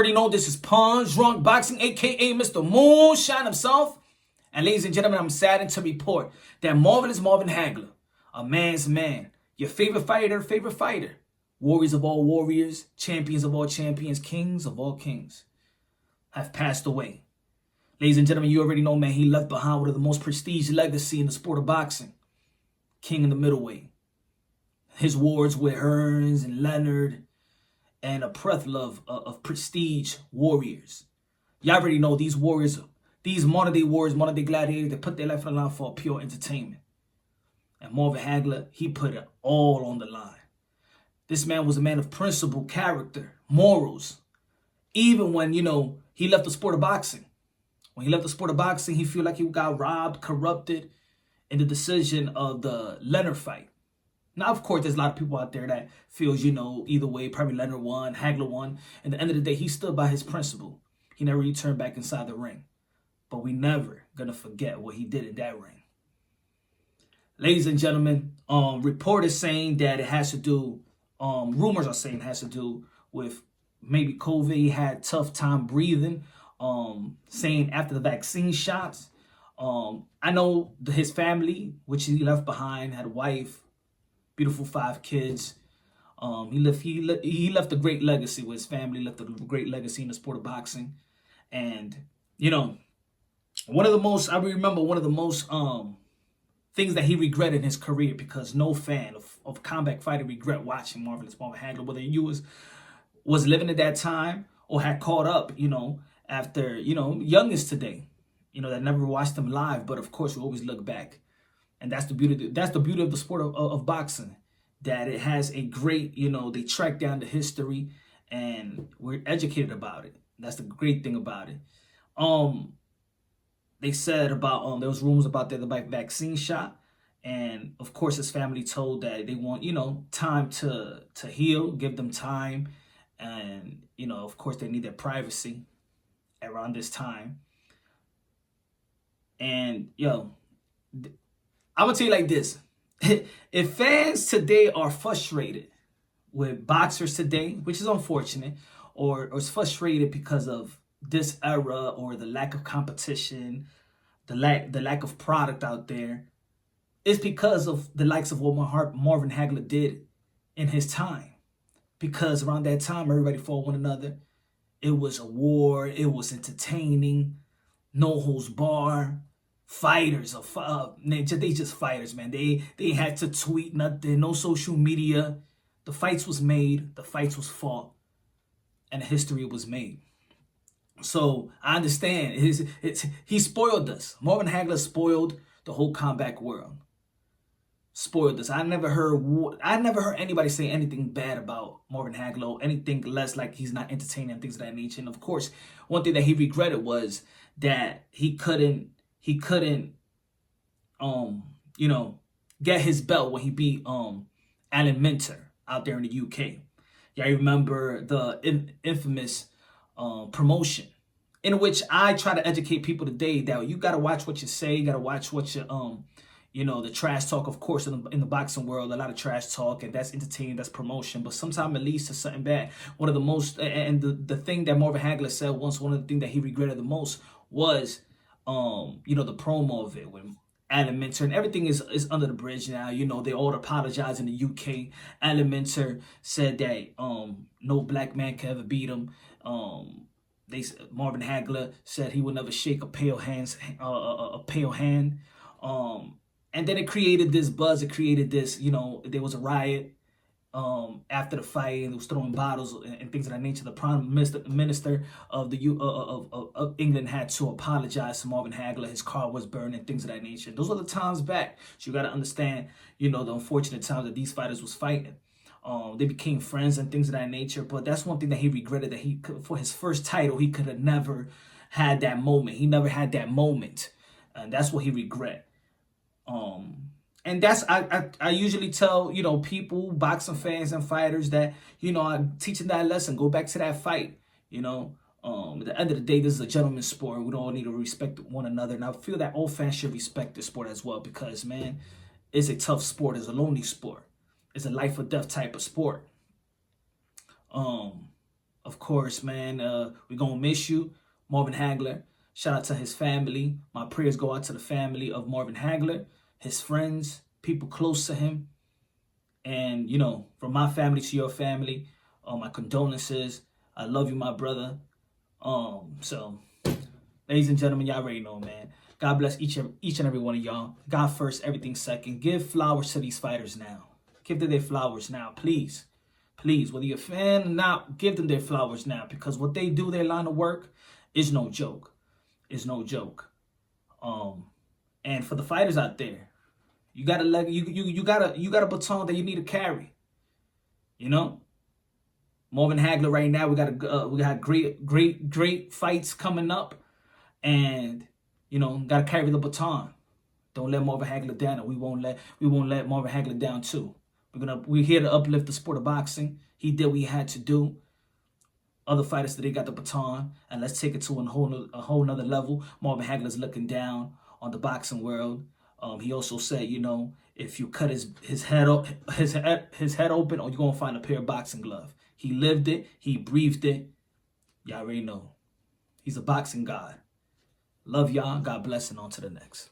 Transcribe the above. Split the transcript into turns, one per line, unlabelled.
Already know this is Punch Drunk Boxing, aka Mr. Moonshine himself. And ladies and gentlemen, I'm saddened to report that Marvelous Marvin Hagler, a man's man, your favorite fighter, warriors of all warriors, champions of all champions, kings of all kings, have passed away. Ladies and gentlemen, you already know, man, he left behind one of the most prestigious legacy in the sport of boxing. King in the middleweight. His wars with Hearns and Leonard and a plethora of prestige warriors. Y'all already know these warriors, these modern-day warriors, modern-day gladiators, they put their life on the line for pure entertainment. And Marvin Hagler, he put it all on the line. This man was a man of principle, character, morals. Even when, he left the sport of boxing. When he left the sport of boxing, he felt like he got robbed, corrupted in the decision of the Leonard fight. Now, of course, there's a lot of people out there that feels, either way, probably Leonard won, Hagler won. At the end of the day, he stood by his principle. He never returned back inside the ring. But we never gonna forget what he did in that ring. Ladies and gentlemen, reporters saying that it has to do, rumors are saying it has to do with maybe COVID. He had tough time breathing, saying after the vaccine shots. I know his family, which he left behind, had a wife, beautiful 5 kids. He left a great legacy with his family, left a great legacy in the sport of boxing. And, one of the most things that he regretted in his career, because no fan of combat fighting regret watching Marvelous Marvin Hagler, whether you was living at that time or had caught up, after, youngest today, that never watched him live. But of course, we always look back. And that's the beauty of the sport of boxing, that it has a great, they track down the history and we're educated about it. That's the great thing about it. They said about, there was rumors about the vaccine shot. And of course, his family told that they want, time to heal, give them time. And, of course, they need their privacy around this time. And, I'm going to tell you like this. If fans today are frustrated with boxers today, which is unfortunate, or is frustrated because of this era or the lack of competition, the lack of product out there, it's because of the likes of what Marvin Hagler did in his time. Because around that time, everybody fought one another. It was a war. It was entertaining. No holds bar. Fighters, they just fighters, man. They had to tweet nothing, no social media. The fights was made, the fights was fought, and history was made. So I understand he spoiled us. Marvin Hagler spoiled the whole combat world. Spoiled us. I never heard anybody say anything bad about Marvin Hagler, anything less like he's not entertaining and things of that nature. And of course, one thing that he regretted was that he couldn't get his belt when he beat Alan Minter out there in the UK. Yeah, I remember the infamous promotion in which I try to educate people today that you got to watch what you say, you got to watch what you the trash talk. Of course, in the boxing world, a lot of trash talk, and that's entertaining, that's promotion, but sometimes it leads to something bad. One of the most, and the thing that Marvin Hagler said once, one of the things that he regretted the most was the promo of it when Alan Minter, and everything is under the bridge now. They all apologize in the UK. Alan Minter said that no black man can ever beat him. Marvin Hagler said he would never shake a pale hand. And then it created this buzz. It created this, there was a riot after the fight, and they was throwing bottles and things of that nature. The prime minister of of England had to apologize to Marvin Hagler. His car was burned and things of that nature. Those are the times back. So you got to understand, the unfortunate times that these fighters was fighting. They became friends and things of that nature. But that's one thing that he regretted, that he could, for his first title, he could have never had that moment. He never had that moment, and that's what he regret. And that's, I usually tell, people, boxing fans and fighters that, I'm teaching that lesson. Go back to that fight. At the end of the day, this is a gentleman's sport. We all need to respect one another. And I feel that all fans should respect this sport as well, because, man, it's a tough sport. It's a lonely sport. It's a life or death type of sport. Of Of course, man, we're going to miss you, Marvin Hagler. Shout out to his family. My prayers go out to the family of Marvin Hagler, his friends, people close to him. And, you know, from my family to your family, my condolences. I love you, my brother. So, ladies and gentlemen, y'all already know, man. God bless each and every one of y'all. God first, everything second. Give flowers to these fighters now. Give them their flowers now, please. Please, whether you're a fan or not, give them their flowers now, because what they do, their line of work, is no joke. Is no joke. And for the fighters out there, you got a baton that you need to carry. You know, Marvin Hagler right now, we got great fights coming up, and you know, gotta carry the baton. Don't let Marvin Hagler down, and we won't let Marvin Hagler down too. We're here to uplift the sport of boxing. He did what he had to do. Other fighters today got the baton, and let's take it to a whole nother level. Marvin Hagler's looking down on the boxing world. He also said, you know, if you cut his head open, or you're gonna find a pair of boxing gloves. He lived it. He breathed it. Y'all already know. He's a boxing god. Love y'all. God bless, and on to the next.